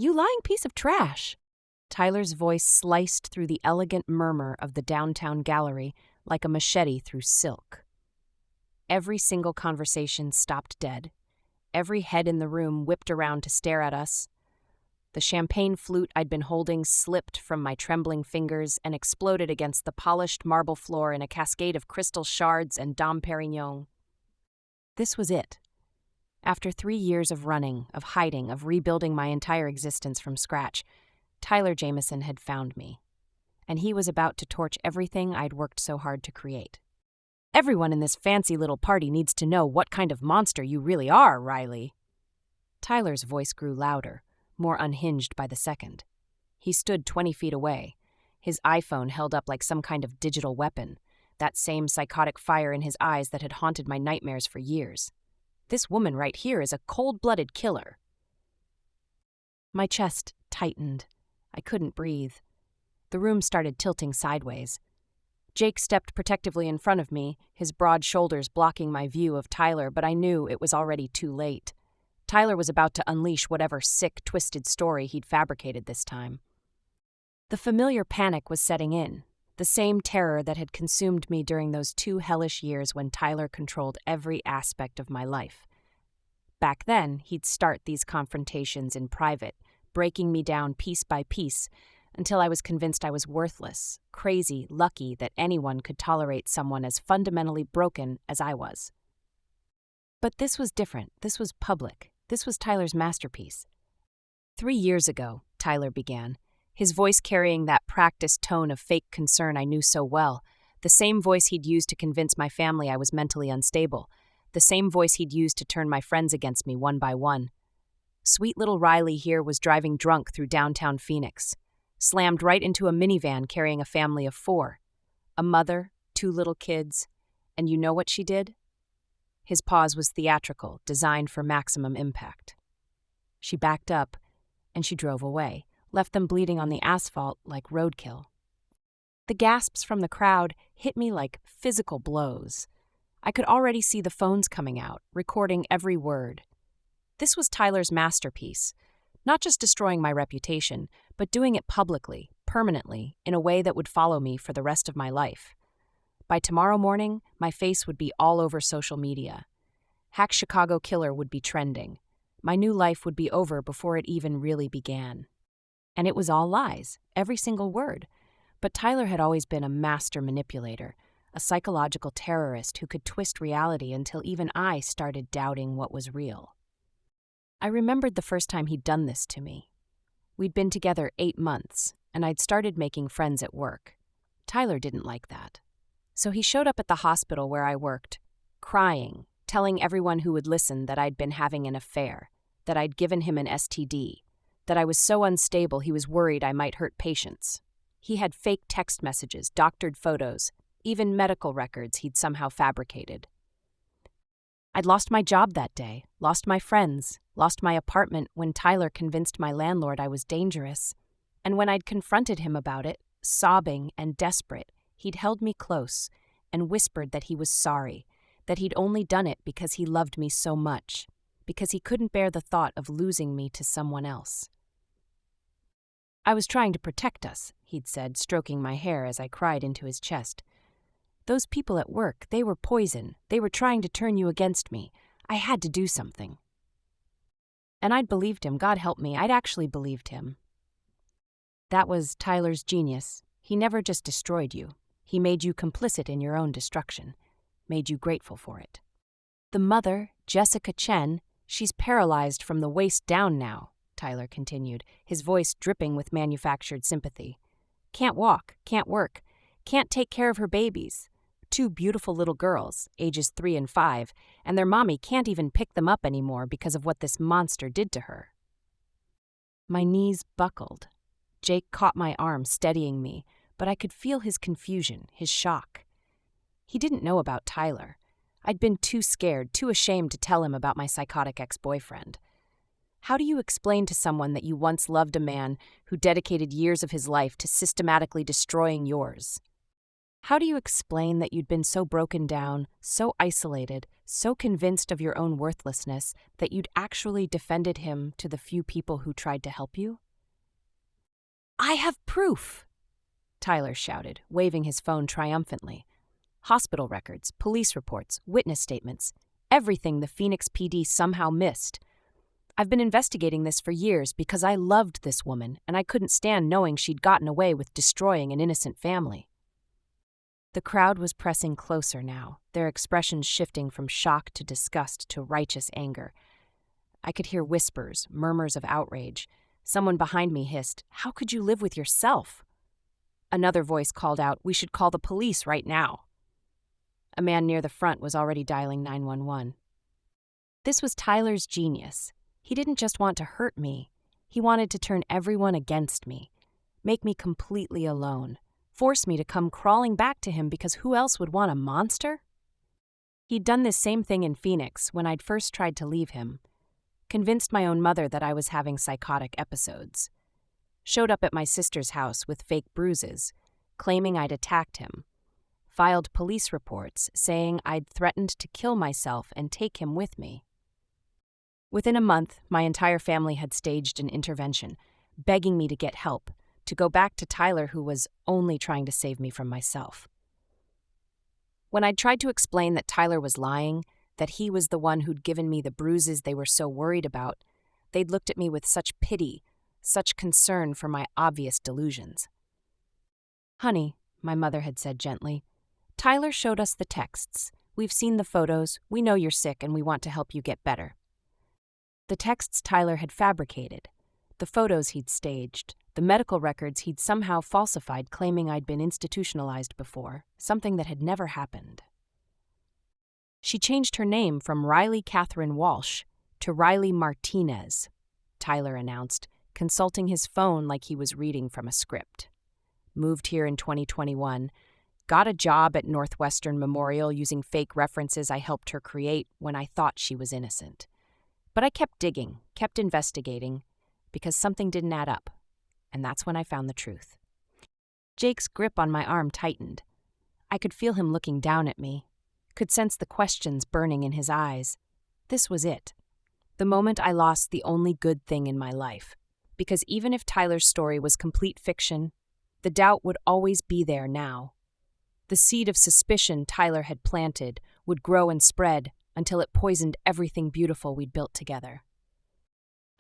"You lying piece of trash." Tyler's voice sliced through the elegant murmur of the downtown gallery like a machete through silk. Every single conversation stopped dead. Every head in the room whipped around to stare at us. The champagne flute I'd been holding slipped from my trembling fingers and exploded against the polished marble floor in a cascade of crystal shards and Dom Perignon. This was it. After 3 years of running, of hiding, of rebuilding my entire existence from scratch, Tyler Jameson had found me. And he was about to torch everything I'd worked so hard to create. "Everyone in this fancy little party needs to know what kind of monster you really are, Riley." Tyler's voice grew louder, more unhinged by the second. He stood 20 feet away, his iPhone held up like some kind of digital weapon, that same psychotic fire in his eyes that had haunted my nightmares for years. "This woman right here is a cold-blooded killer." My chest tightened. I couldn't breathe. The room started tilting sideways. Jake stepped protectively in front of me, his broad shoulders blocking my view of Tyler, but I knew it was already too late. Tyler was about to unleash whatever sick, twisted story he'd fabricated this time. The familiar panic was setting in, the same terror that had consumed me during those 2 hellish years when Tyler controlled every aspect of my life. Back then, he'd start these confrontations in private, breaking me down piece by piece, until I was convinced I was worthless, crazy, lucky that anyone could tolerate someone as fundamentally broken as I was. But this was different. This was public. This was Tyler's masterpiece. 3 years ago, Tyler began, his voice carrying that practiced tone of fake concern I knew so well, the same voice he'd used to convince my family I was mentally unstable, the same voice he'd used to turn my friends against me one by one. Sweet little Riley here was driving drunk through downtown Phoenix, slammed right into a minivan carrying a family of 4, a mother, 2 little kids, and you know what she did? His pause was theatrical, designed for maximum impact. She backed up, and she drove away, left them bleeding on the asphalt like roadkill. The gasps from the crowd hit me like physical blows. I could already see the phones coming out, recording every word. This was Tyler's masterpiece, not just destroying my reputation, but doing it publicly, permanently, in a way that would follow me for the rest of my life. By tomorrow morning, my face would be all over social media. Hack Chicago Killer would be trending. My new life would be over before it even really began. And it was all lies, every single word. But Tyler had always been a master manipulator, a psychological terrorist who could twist reality until even I started doubting what was real. I remembered the first time he'd done this to me. We'd been together 8 months, and I'd started making friends at work. Tyler didn't like that. So he showed up at the hospital where I worked, crying, telling everyone who would listen that I'd been having an affair, that I'd given him an STD, that I was so unstable he was worried I might hurt patients. He had fake text messages, doctored photos, even medical records he'd somehow fabricated. I'd lost my job that day, lost my friends, lost my apartment when Tyler convinced my landlord I was dangerous. And when I'd confronted him about it, sobbing and desperate, he'd held me close and whispered that he was sorry, that he'd only done it because he loved me so much, because he couldn't bear the thought of losing me to someone else. "I was trying to protect us," he'd said, stroking my hair as I cried into his chest. "Those people at work, they were poison. They were trying to turn you against me. I had to do something." And I'd believed him, God help me, I'd actually believed him. That was Tyler's genius. He never just destroyed you. He made you complicit in your own destruction, made you grateful for it. "The mother, Jessica Chen, she's paralyzed from the waist down now," Tyler continued, his voice dripping with manufactured sympathy. "Can't walk, can't work, can't take care of her babies. 2 beautiful little girls, ages 3 and 5, and their mommy can't even pick them up anymore because of what this monster did to her." My knees buckled. Jake caught my arm, steadying me, but I could feel his confusion, his shock. He didn't know about Tyler. I'd been too scared, too ashamed to tell him about my psychotic ex-boyfriend. How do you explain to someone that you once loved a man who dedicated years of his life to systematically destroying yours? How do you explain that you'd been so broken down, so isolated, so convinced of your own worthlessness that you'd actually defended him to the few people who tried to help you? I have proof, Tyler shouted, waving his phone triumphantly. Hospital records, police reports, witness statements, everything the Phoenix PD somehow missed. I've been investigating this for years because I loved this woman and I couldn't stand knowing she'd gotten away with destroying an innocent family. The crowd was pressing closer now, their expressions shifting from shock to disgust to righteous anger. I could hear whispers, murmurs of outrage. Someone behind me hissed, "How could you live with yourself?" Another voice called out, "We should call the police right now." A man near the front was already dialing 911. This was Tyler's genius. He didn't just want to hurt me. He wanted to turn everyone against me, make me completely alone, force me to come crawling back to him because who else would want a monster? He'd done this same thing in Phoenix when I'd first tried to leave him. Convinced my own mother that I was having psychotic episodes. Showed up at my sister's house with fake bruises, claiming I'd attacked him. Filed police reports saying I'd threatened to kill myself and take him with me. Within a month, my entire family had staged an intervention, begging me to get help, to go back to Tyler who was only trying to save me from myself. When I'd tried to explain that Tyler was lying, that he was the one who'd given me the bruises they were so worried about, they'd looked at me with such pity, such concern for my obvious delusions. "Honey," my mother had said gently, "Tyler showed us the texts. We've seen the photos, we know you're sick and we want to help you get better." The texts Tyler had fabricated, the photos he'd staged, the medical records he'd somehow falsified claiming I'd been institutionalized before, something that had never happened. She changed her name from Riley Catherine Walsh to Riley Martinez, Tyler announced, consulting his phone like he was reading from a script. Moved here in 2021, got a job at Northwestern Memorial using fake references I helped her create when I thought she was innocent. But I kept digging, kept investigating, because something didn't add up, and that's when I found the truth. Jake's grip on my arm tightened. I could feel him looking down at me, could sense the questions burning in his eyes. This was it. The moment I lost the only good thing in my life. Because even if Tyler's story was complete fiction, the doubt would always be there now. The seed of suspicion Tyler had planted would grow and spread until it poisoned everything beautiful we'd built together.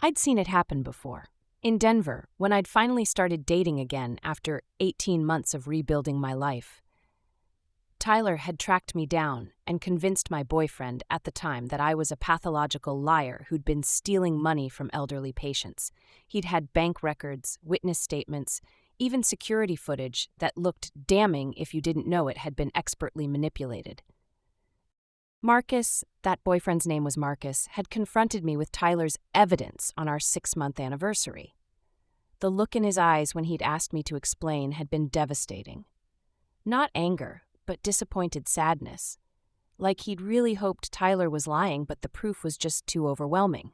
I'd seen it happen before. In Denver, when I'd finally started dating again after 18 months of rebuilding my life. Tyler had tracked me down and convinced my boyfriend at the time that I was a pathological liar who'd been stealing money from elderly patients. He'd had bank records, witness statements, even security footage that looked damning if you didn't know it had been expertly manipulated. Marcus, that boyfriend's name was Marcus, had confronted me with Tyler's evidence on our 6-month anniversary. The look in his eyes when he'd asked me to explain had been devastating. Not anger, but disappointed sadness. Like he'd really hoped Tyler was lying, but the proof was just too overwhelming.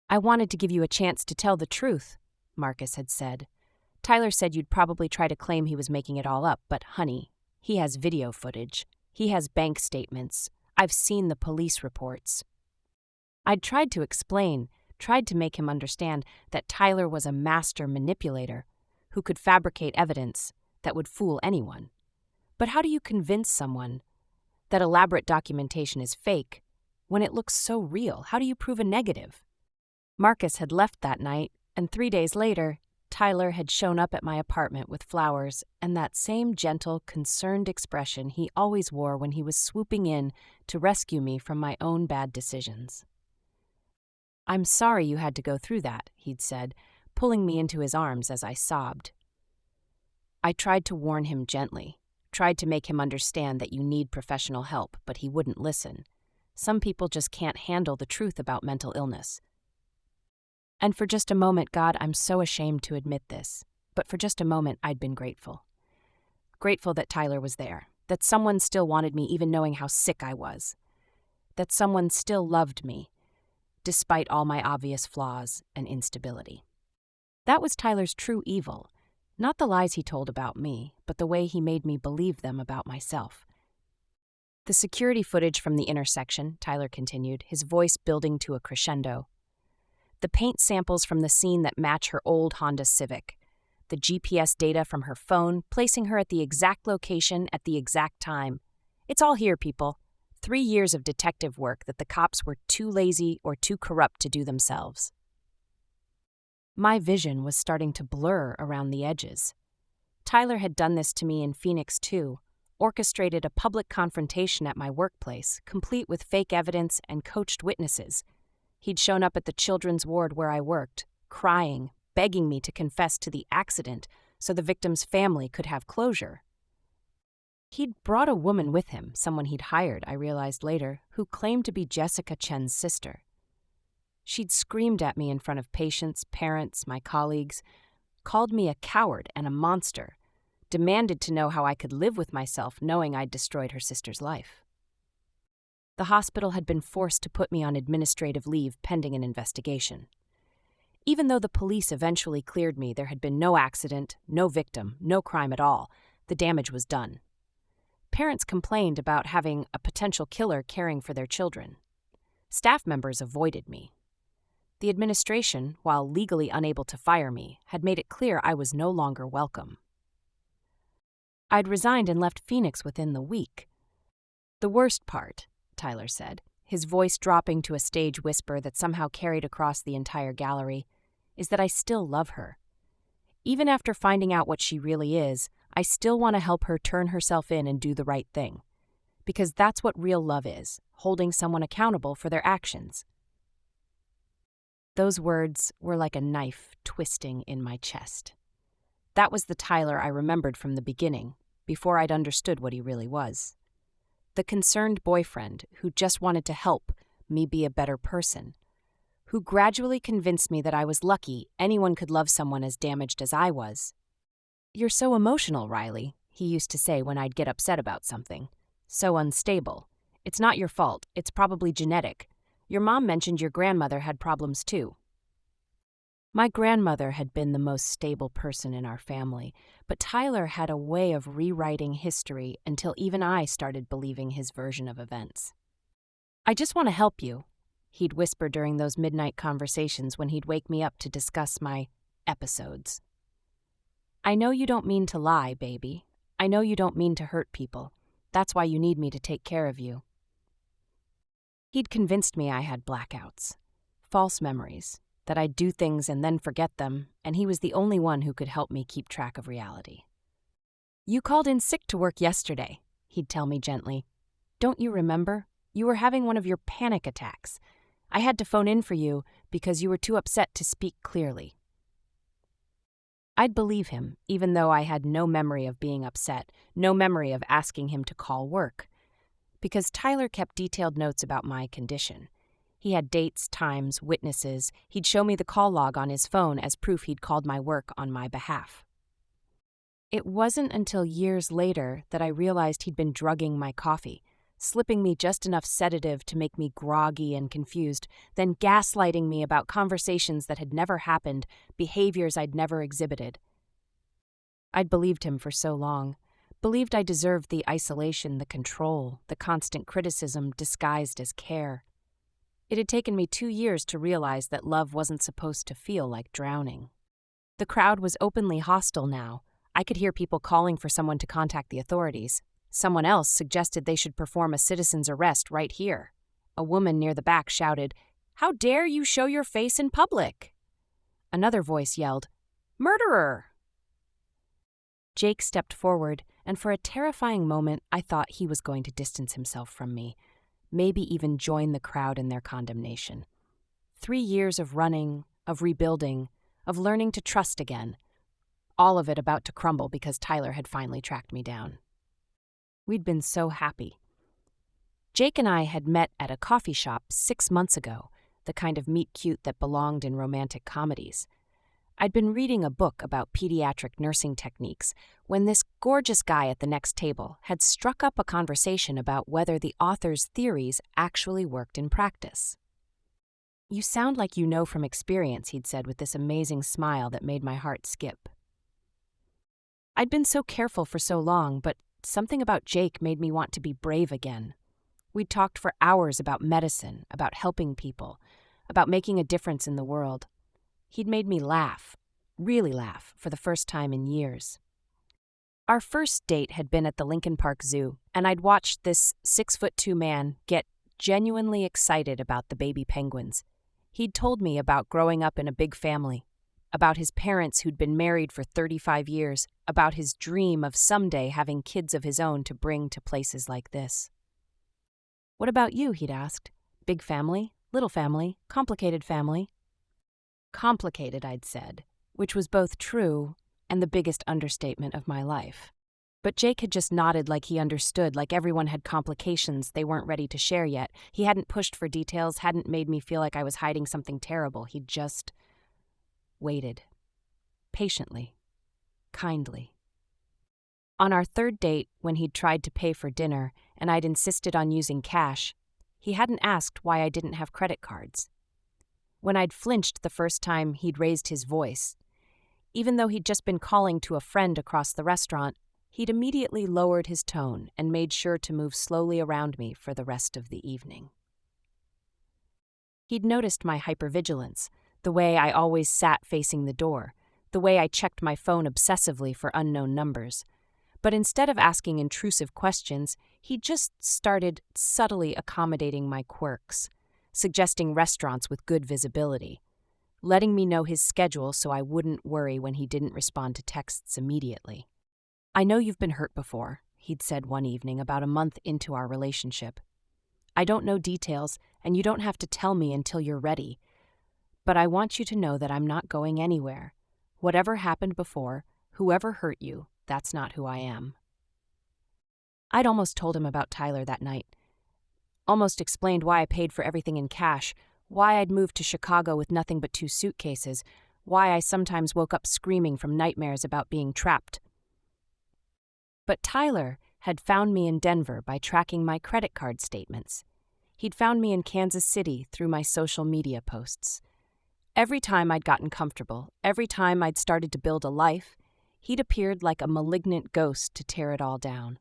"I wanted to give you a chance to tell the truth," Marcus had said. "Tyler said you'd probably try to claim he was making it all up, but honey, he has video footage. He has bank statements. I've seen the police reports." I'd tried to explain, tried to make him understand that Tyler was a master manipulator who could fabricate evidence that would fool anyone. But how do you convince someone that elaborate documentation is fake when it looks so real? How do you prove a negative? Marcus had left that night, and 3 days later, Tyler had shown up at my apartment with flowers and that same gentle, concerned expression he always wore when he was swooping in to rescue me from my own bad decisions. "I'm sorry you had to go through that," he'd said, pulling me into his arms as I sobbed. I tried to warn him gently, tried to make him understand that you need professional help, but he wouldn't listen. Some people just can't handle the truth about mental illness. And for just a moment, God, I'm so ashamed to admit this, but for just a moment I'd been grateful. Grateful that Tyler was there, that someone still wanted me even knowing how sick I was, that someone still loved me, despite all my obvious flaws and instability. That was Tyler's true evil, Not the lies he told about me, but the way he made me believe them about myself. The security footage from the intersection, Tyler continued, his voice building to a crescendo. The paint samples from the scene that match her old Honda Civic. The GPS data from her phone, placing her at the exact location at the exact time. It's all here, people. 3 years of detective work that the cops were too lazy or too corrupt to do themselves. My vision was starting to blur around the edges. Tyler had done this to me in Phoenix too, orchestrated a public confrontation at my workplace, complete with fake evidence and coached witnesses. He'd shown up at the children's ward where I worked, crying, begging me to confess to the accident so the victim's family could have closure. He'd brought a woman with him, someone he'd hired, I realized later, who claimed to be Jessica Chen's sister. She'd screamed at me in front of patients, parents, my colleagues, called me a coward and a monster, demanded to know how I could live with myself knowing I'd destroyed her sister's life. The hospital had been forced to put me on administrative leave pending an investigation. Even though the police eventually cleared me, there had been no accident, no victim, no crime at all. The damage was done. Parents complained about having a potential killer caring for their children. Staff members avoided me. The administration, while legally unable to fire me, had made it clear I was no longer welcome. I'd resigned and left Phoenix within the week. The worst part, Tyler said, his voice dropping to a stage whisper that somehow carried across the entire gallery, is that I still love her. Even after finding out what she really is, I still want to help her turn herself in and do the right thing. Because that's what real love is, holding someone accountable for their actions. Those words were like a knife twisting in my chest. That was the Tyler I remembered from the beginning, before I'd understood what he really was. The concerned boyfriend who just wanted to help me be a better person, who gradually convinced me that I was lucky anyone could love someone as damaged as I was. "You're so emotional, Riley," he used to say when I'd get upset about something. "So unstable. It's not your fault, it's probably genetic. Your mom mentioned your grandmother had problems too." My grandmother had been the most stable person in our family, but Tyler had a way of rewriting history until even I started believing his version of events. "I just want to help you," he'd whisper during those midnight conversations when he'd wake me up to discuss my episodes. "I know you don't mean to lie, baby. I know you don't mean to hurt people. That's why you need me to take care of you." He'd convinced me I had blackouts, false memories, that I'd do things and then forget them, and he was the only one who could help me keep track of reality. "You called in sick to work yesterday," he'd tell me gently. "Don't you remember? You were having one of your panic attacks. I had to phone in for you because you were too upset to speak clearly." I'd believe him, even though I had no memory of being upset, no memory of asking him to call work. Because Tyler kept detailed notes about my condition. He had dates, times, witnesses. He'd show me the call log on his phone as proof he'd called my work on my behalf. It wasn't until years later that I realized he'd been drugging my coffee, slipping me just enough sedative to make me groggy and confused, then gaslighting me about conversations that had never happened, behaviors I'd never exhibited. I'd believed him for so long, believed I deserved the isolation, the control, the constant criticism disguised as care. It had taken me 2 years to realize that love wasn't supposed to feel like drowning. The crowd was openly hostile now. I could hear people calling for someone to contact the authorities. Someone else suggested they should perform a citizen's arrest right here. A woman near the back shouted, "How dare you show your face in public?" Another voice yelled, "Murderer!" Jake stepped forward, and for a terrifying moment I thought he was going to distance himself from me, maybe even join the crowd in their condemnation. 3 years of running, of rebuilding, of learning to trust again, all of it about to crumble because Tyler had finally tracked me down. We'd been so happy. Jake and I had met at a coffee shop 6 months ago, the kind of meet-cute that belonged in romantic comedies. I'd been reading a book about pediatric nursing techniques when this gorgeous guy at the next table had struck up a conversation about whether the author's theories actually worked in practice. "You sound like you know from experience," he'd said with this amazing smile that made my heart skip. I'd been so careful for so long, but something about Jake made me want to be brave again. We'd talked for hours about medicine, about helping people, about making a difference in the world. He'd made me laugh, really laugh, for the first time in years. Our first date had been at the Lincoln Park Zoo, and I'd watched this 6'2" man get genuinely excited about the baby penguins. He'd told me about growing up in a big family, about his parents who'd been married for 35 years, about his dream of someday having kids of his own to bring to places like this. "What about you?" he'd asked. "Big family? Little family? Complicated family?" Complicated, I'd said, which was both true and the biggest understatement of my life. But Jake had just nodded like he understood, like everyone had complications they weren't ready to share yet. He hadn't pushed for details, hadn't made me feel like I was hiding something terrible. He'd just waited. Patiently. Kindly. On our third date, when he'd tried to pay for dinner and I'd insisted on using cash, he hadn't asked why I didn't have credit cards. When I'd flinched the first time he'd raised his voice, even though he'd just been calling to a friend across the restaurant, he'd immediately lowered his tone and made sure to move slowly around me for the rest of the evening. He'd noticed my hypervigilance, the way I always sat facing the door, the way I checked my phone obsessively for unknown numbers. But instead of asking intrusive questions, he just started subtly accommodating my quirks, suggesting restaurants with good visibility, letting me know his schedule so I wouldn't worry when he didn't respond to texts immediately. "I know you've been hurt before," he'd said one evening about a month into our relationship. "I don't know details, and you don't have to tell me until you're ready. But I want you to know that I'm not going anywhere. Whatever happened before, whoever hurt you, that's not who I am." I'd almost told him about Tyler that night. Almost explained why I paid for everything in cash, why I'd moved to Chicago with nothing but 2 suitcases, why I sometimes woke up screaming from nightmares about being trapped. But Tyler had found me in Denver by tracking my credit card statements. He'd found me in Kansas City through my social media posts. Every time I'd gotten comfortable, every time I'd started to build a life, he'd appeared like a malignant ghost to tear it all down.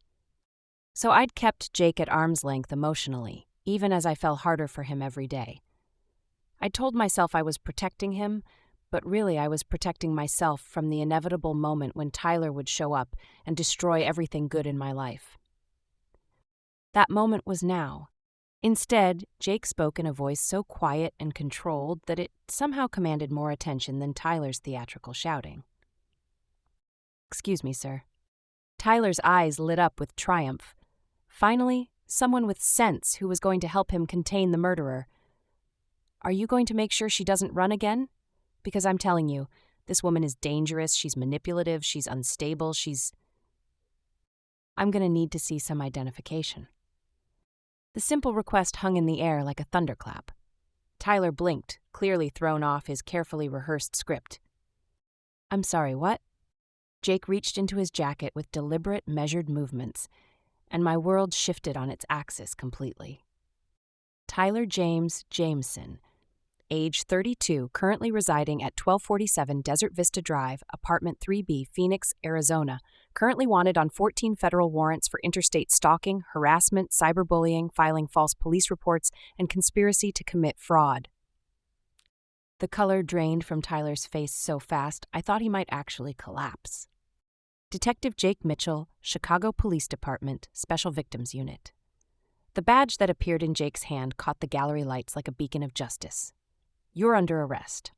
So I'd kept Jake at arm's length emotionally, even as I fell harder for him every day. I told myself I was protecting him, but really I was protecting myself from the inevitable moment when Tyler would show up and destroy everything good in my life. That moment was now. Instead, Jake spoke in a voice so quiet and controlled that it somehow commanded more attention than Tyler's theatrical shouting. "Excuse me, sir." Tyler's eyes lit up with triumph. Finally, someone with sense who was going to help him contain the murderer. "Are you going to make sure she doesn't run again? Because I'm telling you, this woman is dangerous, she's manipulative, she's unstable, I'm going to need to see some identification." The simple request hung in the air like a thunderclap. Tyler blinked, clearly thrown off his carefully rehearsed script. "I'm sorry, what?" Jake reached into his jacket with deliberate, measured movements, and my world shifted on its axis completely. Tyler James Jameson, age 32, currently residing at 1247 Desert Vista Drive, Apartment 3B, Phoenix, Arizona, currently wanted on 14 federal warrants for interstate stalking, harassment, cyberbullying, filing false police reports, and conspiracy to commit fraud. The color drained from Tyler's face so fast, I thought he might actually collapse. Detective Jake Mitchell, Chicago Police Department, Special Victims Unit. The badge that appeared in Jake's hand caught the gallery lights like a beacon of justice. "You're under arrest."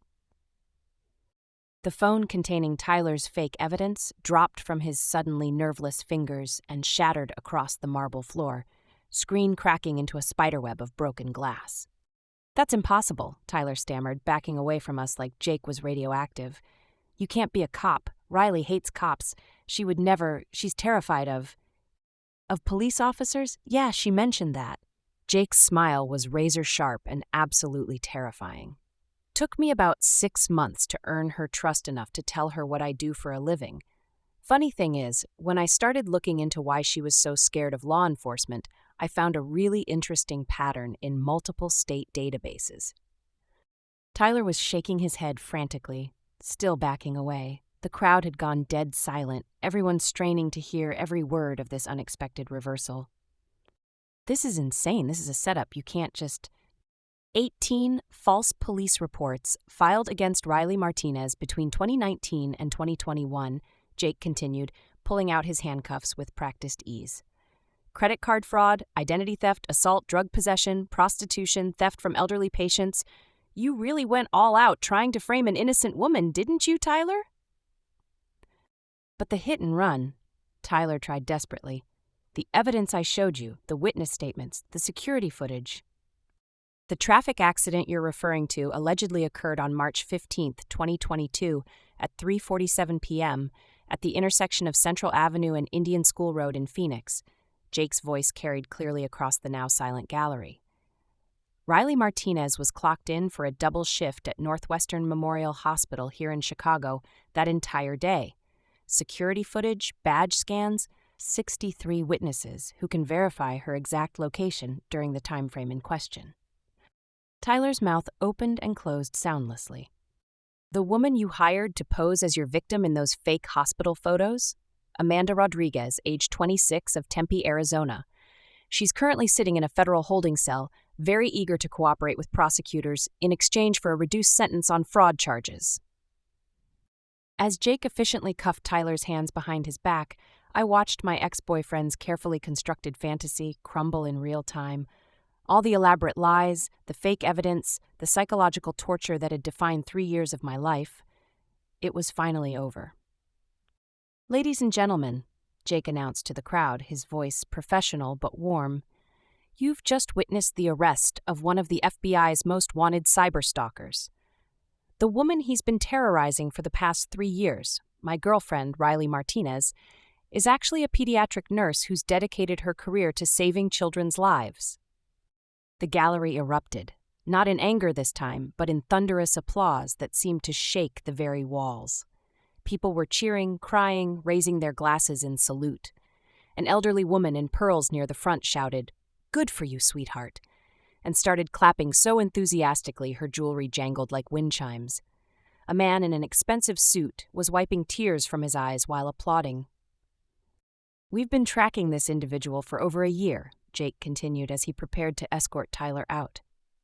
The phone containing Tyler's fake evidence dropped from his suddenly nerveless fingers and shattered across the marble floor, screen cracking into a spiderweb of broken glass. "That's impossible," Tyler stammered, backing away from us like Jake was radioactive. "You can't be a cop. Riley hates cops. She would never, she's terrified of police officers? Yeah, she mentioned that." Jake's smile was razor sharp and absolutely terrifying. Took me about 6 months to earn her trust enough to tell her what I do for a living. Funny thing is, when I started looking into why she was so scared of law enforcement, I found a really interesting pattern in multiple state databases. Tyler was shaking his head frantically, still backing away. The crowd had gone dead silent, everyone straining to hear every word of this unexpected reversal. This is insane. This is a setup. You can't just... 18 false police reports filed against Riley Martinez between 2019 and 2021, Jake continued, pulling out his handcuffs with practiced ease. Credit card fraud, identity theft, assault, drug possession, prostitution, theft from elderly patients. You really went all out trying to frame an innocent woman, didn't you, Tyler? But the hit and run, Tyler tried desperately. The evidence I showed you, the witness statements, the security footage. The traffic accident you're referring to allegedly occurred on March 15, 2022, at 3:47 p.m. at the intersection of Central Avenue and Indian School Road in Phoenix. Jake's voice carried clearly across the now silent gallery. Riley Martinez was clocked in for a double shift at Northwestern Memorial Hospital here in Chicago that entire day. Security footage, badge scans, 63 witnesses who can verify her exact location during the time frame in question. Tyler's mouth opened and closed soundlessly. The woman you hired to pose as your victim in those fake hospital photos? Amanda Rodriguez, age 26, of Tempe, Arizona. She's currently sitting in a federal holding cell, very eager to cooperate with prosecutors in exchange for a reduced sentence on fraud charges. As Jake efficiently cuffed Tyler's hands behind his back, I watched my ex-boyfriend's carefully constructed fantasy crumble in real time. All the elaborate lies, the fake evidence, the psychological torture that had defined 3 years of my life. It was finally over. "Ladies and gentlemen," Jake announced to the crowd, his voice professional but warm, "you've just witnessed the arrest of one of the FBI's most wanted cyberstalkers. The woman he's been terrorizing for the past 3 years, my girlfriend, Riley Martinez, is actually a pediatric nurse who's dedicated her career to saving children's lives." The gallery erupted, not in anger this time, but in thunderous applause that seemed to shake the very walls. People were cheering, crying, raising their glasses in salute. An elderly woman in pearls near the front shouted, "Good for you, sweetheart," and started clapping so enthusiastically her jewelry jangled like wind chimes. A man in an expensive suit was wiping tears from his eyes while applauding. "We've been tracking this individual for over a year," Jake continued as he prepared to escort Tyler out.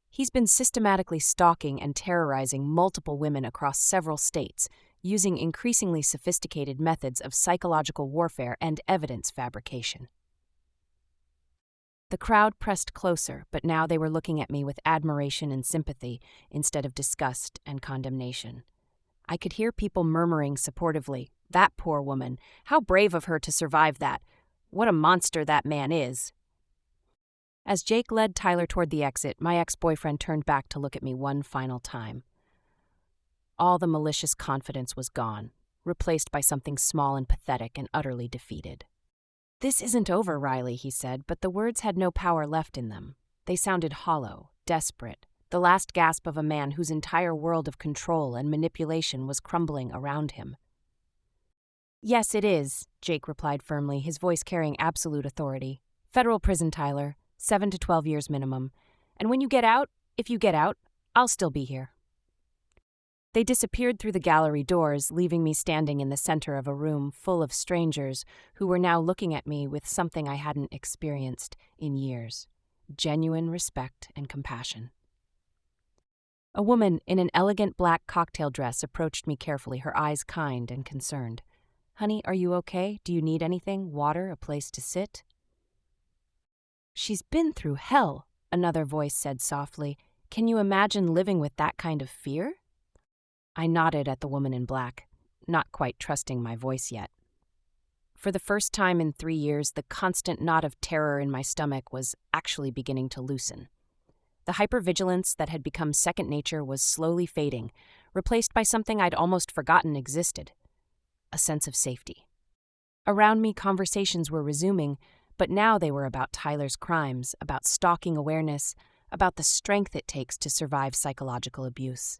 "He's been systematically stalking and terrorizing multiple women across several states, using increasingly sophisticated methods of psychological warfare and evidence fabrication." The crowd pressed closer, but now they were looking at me with admiration and sympathy instead of disgust and condemnation. I could hear people murmuring supportively, "That poor woman, how brave of her to survive that. What a monster that man is." As Jake led Tyler toward the exit, my ex-boyfriend turned back to look at me one final time. All the malicious confidence was gone, replaced by something small and pathetic and utterly defeated. "This isn't over, Riley," he said, but the words had no power left in them. They sounded hollow, desperate, the last gasp of a man whose entire world of control and manipulation was crumbling around him. "Yes, it is," Jake replied firmly, his voice carrying absolute authority. "Federal prison, Tyler, 7 to 12 years minimum. And when you get out, if you get out, I'll still be here." They disappeared through the gallery doors, leaving me standing in the center of a room full of strangers who were now looking at me with something I hadn't experienced in years: genuine respect and compassion. A woman in an elegant black cocktail dress approached me carefully, her eyes kind and concerned. "Honey, are you okay? Do you need anything? Water? A place to sit?" "She's been through hell," another voice said softly. "Can you imagine living with that kind of fear?" I nodded at the woman in black, not quite trusting my voice yet. For the first time in 3 years, the constant knot of terror in my stomach was actually beginning to loosen. The hypervigilance that had become second nature was slowly fading, replaced by something I'd almost forgotten existed: a sense of safety. Around me, conversations were resuming, but now they were about Tyler's crimes, about stalking awareness, about the strength it takes to survive psychological abuse.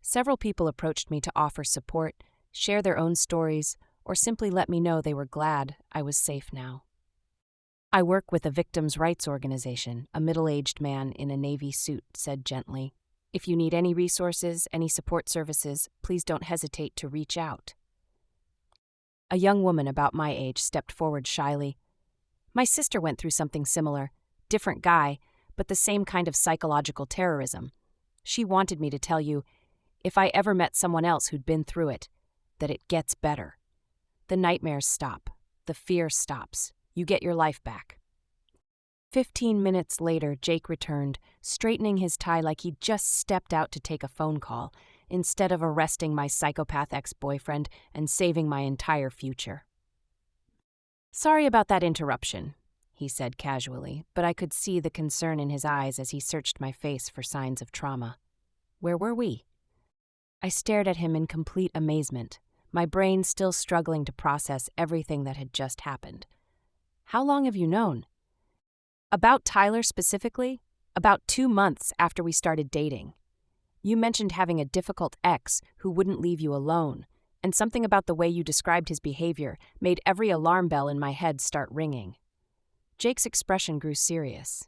Several people approached me to offer support, share their own stories, or simply let me know they were glad I was safe now. "I work with a victims' rights organization," a middle-aged man in a navy suit said gently. If you need any resources, any support services, please don't hesitate to reach out. A young woman about my age stepped forward shyly. My sister went through something similar. Different guy, but the same kind of psychological terrorism. She wanted me to tell you, if I ever met someone else who'd been through it, that it gets better. The nightmares stop. The fear stops. You get your life back. 15 minutes later, Jake returned, straightening his tie like he'd just stepped out to take a phone call, instead of arresting my psychopath ex-boyfriend and saving my entire future. "Sorry about that interruption," he said casually, but I could see the concern in his eyes as he searched my face for signs of trauma. Where were we? I stared at him in complete amazement, my brain still struggling to process everything that had just happened. "How long have you known?" "About Tyler specifically? About 2 months after we started dating. You mentioned having a difficult ex who wouldn't leave you alone, and something about the way you described his behavior made every alarm bell in my head start ringing." Jake's expression grew serious.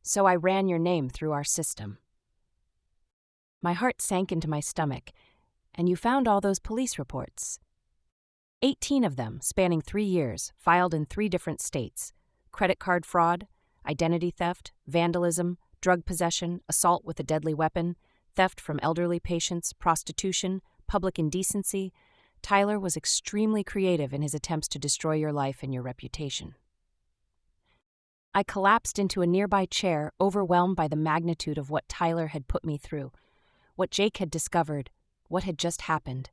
"So I ran your name through our system." My heart sank into my stomach. "And you found all those police reports?" 18 of them, spanning 3 years, filed in 3 different states. Credit card fraud, identity theft, vandalism, drug possession, assault with a deadly weapon, theft from elderly patients, prostitution, public indecency. Tyler was extremely creative in his attempts to destroy your life and your reputation. I collapsed into a nearby chair, overwhelmed by the magnitude of what Tyler had put me through, what Jake had discovered, what had just happened.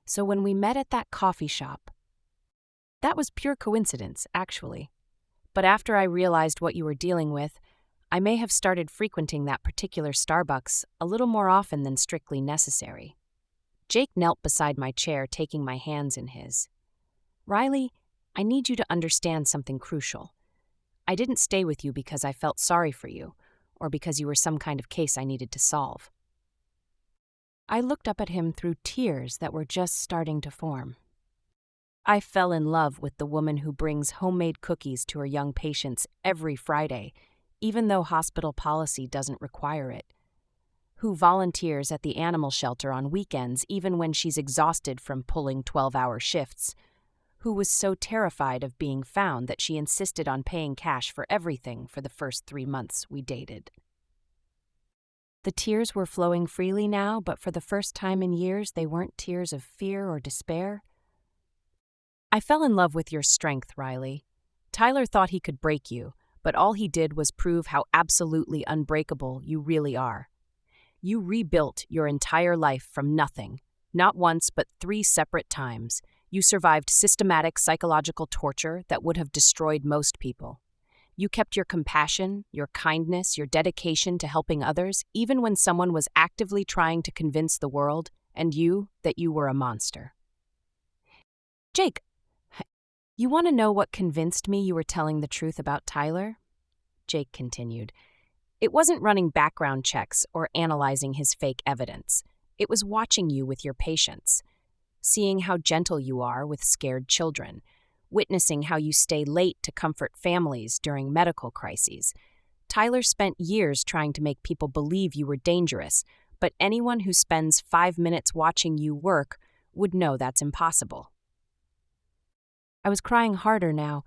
So when we met at that coffee shop, that was pure coincidence, actually. But after I realized what you were dealing with, I may have started frequenting that particular Starbucks a little more often than strictly necessary. Jake knelt beside my chair, taking my hands in his. "Riley, I need you to understand something crucial. I didn't stay with you because I felt sorry for you, or because you were some kind of case I needed to solve." I looked up at him through tears that were just starting to form. I fell in love with the woman who brings homemade cookies to her young patients every Friday, even though hospital policy doesn't require it. Who volunteers at the animal shelter on weekends even when she's exhausted from pulling 12-hour shifts. Who was so terrified of being found that she insisted on paying cash for everything for the first 3 months we dated. The tears were flowing freely now, but for the first time in years, they weren't tears of fear or despair. "I fell in love with your strength, Riley. Tyler thought he could break you, but all he did was prove how absolutely unbreakable you really are. You rebuilt your entire life from nothing, not once but 3 separate times. You survived systematic psychological torture that would have destroyed most people. You kept your compassion, your kindness, your dedication to helping others, even when someone was actively trying to convince the world, and you, that you were a monster." "Jake, you want to know what convinced me you were telling the truth about Tyler?" Jake continued. "It wasn't running background checks or analyzing his fake evidence. It was watching you with your patients, seeing how gentle you are with scared children, witnessing how you stay late to comfort families during medical crises. Tyler spent years trying to make people believe you were dangerous, but anyone who spends 5 minutes watching you work would know that's impossible." I was crying harder now,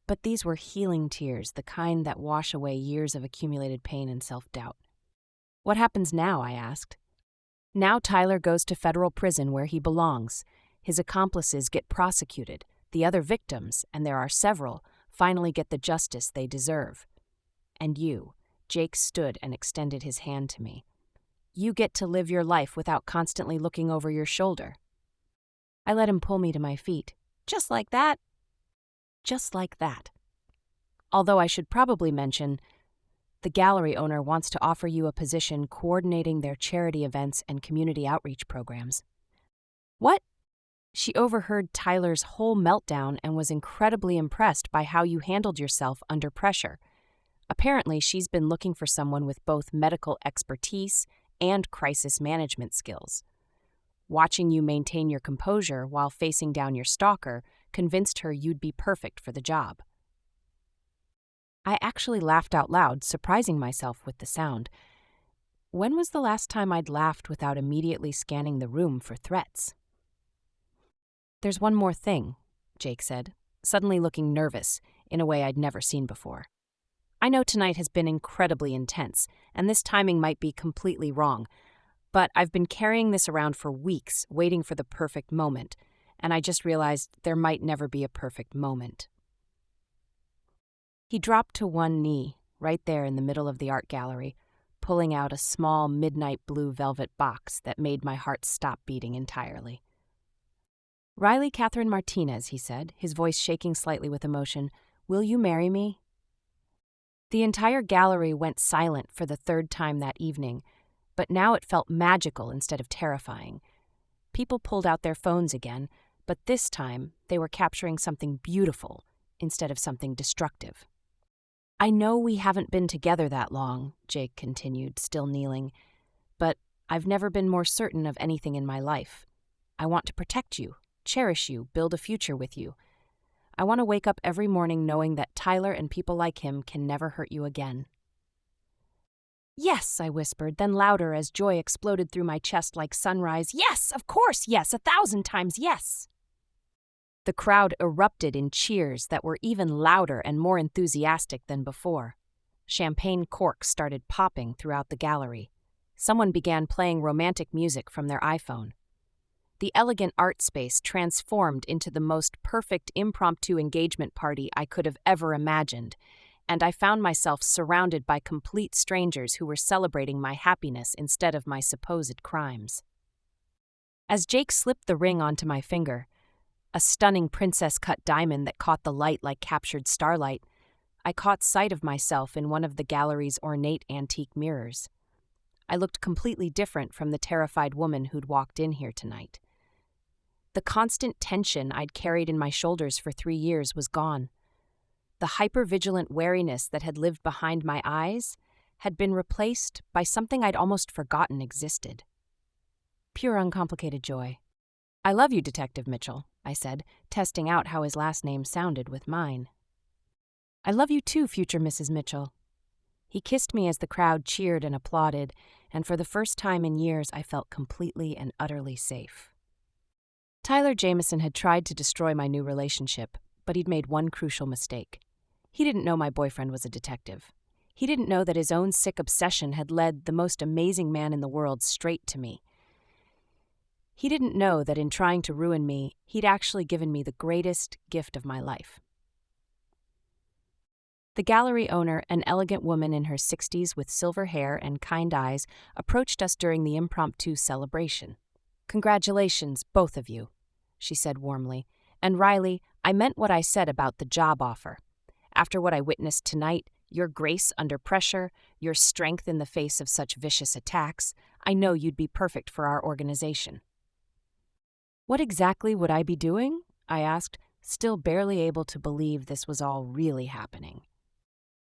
but these were healing tears, the kind that wash away years of accumulated pain and self-doubt. "What happens now?" I asked. "Now Tyler goes to federal prison where he belongs. His accomplices get prosecuted. The other victims, and there are several, finally get the justice they deserve. And you," Jake stood and extended his hand to me, "you get to live your life without constantly looking over your shoulder." I let him pull me to my feet. "Just like that?" "Just like that. Although I should probably mention, the gallery owner wants to offer you a position coordinating their charity events and community outreach programs." "What?" She overheard Tyler's whole meltdown and was incredibly impressed by how you handled yourself under pressure. Apparently, she's been looking for someone with both medical expertise and crisis management skills. Watching you maintain your composure while facing down your stalker convinced her you'd be perfect for the job. I actually laughed out loud, surprising myself with the sound. When was the last time I'd laughed without immediately scanning the room for threats? There's one more thing, Jake said, suddenly looking nervous in a way I'd never seen before. I know tonight has been incredibly intense, and this timing might be completely wrong, but I've been carrying this around for weeks, waiting for the perfect moment, and I just realized there might never be a perfect moment. He dropped to one knee, right there in the middle of the art gallery, pulling out a small midnight blue velvet box that made my heart stop beating entirely. "Riley Catherine Martinez," he said, his voice shaking slightly with emotion, "will you marry me?" The entire gallery went silent for the third time that evening, but now it felt magical instead of terrifying. People pulled out their phones again, but this time they were capturing something beautiful instead of something destructive. "I know we haven't been together that long," Jake continued, still kneeling, "but I've never been more certain of anything in my life. I want to protect you, cherish you, build a future with you. I want to wake up every morning knowing that Tyler and people like him can never hurt you again." "Yes," I whispered, then louder as joy exploded through my chest like sunrise. "Yes, of course, yes, 1,000 times yes." The crowd erupted in cheers that were even louder and more enthusiastic than before. Champagne corks started popping throughout the gallery. Someone began playing romantic music from their iPhone. The elegant art space transformed into the most perfect impromptu engagement party I could have ever imagined, and I found myself surrounded by complete strangers who were celebrating my happiness instead of my supposed crimes. As Jake slipped the ring onto my finger, a stunning princess-cut diamond that caught the light like captured starlight, I caught sight of myself in one of the gallery's ornate antique mirrors. I looked completely different from the terrified woman who'd walked in here tonight. The constant tension I'd carried in my shoulders for 3 years was gone. The hyper-vigilant wariness that had lived behind my eyes had been replaced by something I'd almost forgotten existed. Pure uncomplicated joy. "I love you, Detective Mitchell," I said, testing out how his last name sounded with mine. "I love you too, future Mrs. Mitchell." He kissed me as the crowd cheered and applauded, and for the first time in years I felt completely and utterly safe. Tyler Jameson had tried to destroy my new relationship, but he'd made one crucial mistake. He didn't know my boyfriend was a detective. He didn't know that his own sick obsession had led the most amazing man in the world straight to me. He didn't know that in trying to ruin me, he'd actually given me the greatest gift of my life. The gallery owner, an elegant woman in her 60s with silver hair and kind eyes, approached us during the impromptu celebration. "Congratulations, both of you," she said warmly. "And Riley, I meant what I said about the job offer. After what I witnessed tonight, your grace under pressure, your strength in the face of such vicious attacks, I know you'd be perfect for our organization." "What exactly would I be doing?" I asked, still barely able to believe this was all really happening.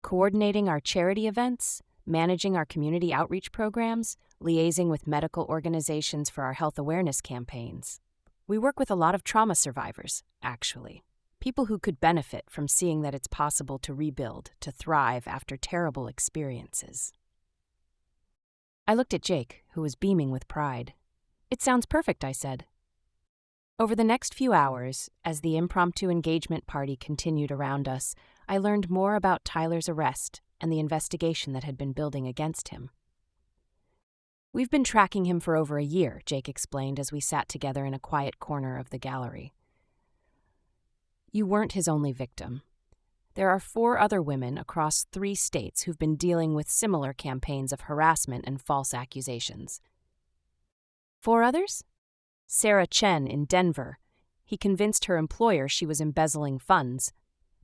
"Coordinating our charity events, managing our community outreach programs, liaising with medical organizations for our health awareness campaigns. We work with a lot of trauma survivors, actually. People who could benefit from seeing that it's possible to rebuild, to thrive after terrible experiences." I looked at Jake, who was beaming with pride. "It sounds perfect," I said. Over the next few hours, as the impromptu engagement party continued around us, I learned more about Tyler's arrest and the investigation that had been building against him. "We've been tracking him for over a year," Jake explained as we sat together in a quiet corner of the gallery. "You weren't his only victim. There are 4 other women across 3 states who've been dealing with similar campaigns of harassment and false accusations." "4 others?" "Sarah Chen in Denver. He convinced her employer she was embezzling funds.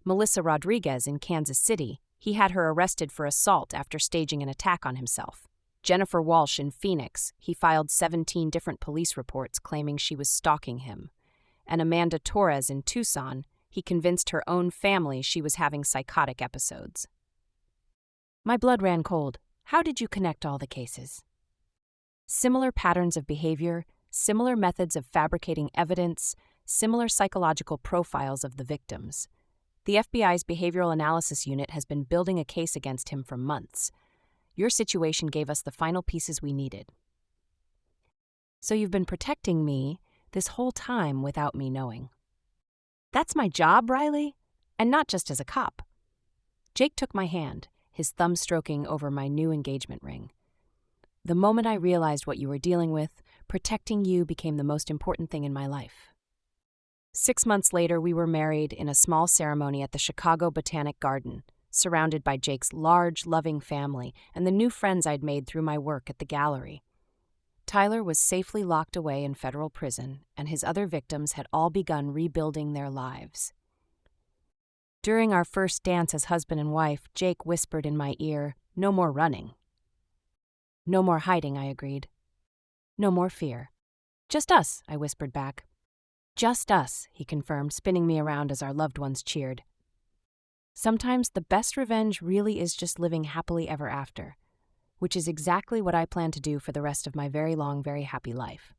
Melissa Rodriguez in Kansas City. He had her arrested for assault after staging an attack on himself. Jennifer Walsh in Phoenix. He filed 17 different police reports claiming she was stalking him. And Amanda Torres in Tucson. He convinced her own family she was having psychotic episodes." My blood ran cold. How did you connect all the cases? Similar patterns of behavior, similar methods of fabricating evidence, similar psychological profiles of the victims. The FBI's Behavioral Analysis Unit has been building a case against him for months. Your situation gave us the final pieces we needed. So you've been protecting me this whole time without me knowing. That's my job, Riley, and not just as a cop. Jake took my hand, his thumb stroking over my new engagement ring. The moment I realized what you were dealing with, protecting you became the most important thing in my life. 6 months later, we were married in a small ceremony at the Chicago Botanic Garden, surrounded by Jake's large, loving family and the new friends I'd made through my work at the gallery. Tyler was safely locked away in federal prison, and his other victims had all begun rebuilding their lives. During our first dance as husband and wife, Jake whispered in my ear, "No more running." "No more hiding," I agreed. "No more fear." "Just us," I whispered back. "Just us," he confirmed, spinning me around as our loved ones cheered. Sometimes the best revenge really is just living happily ever after, which is exactly what I plan to do for the rest of my very long, very happy life.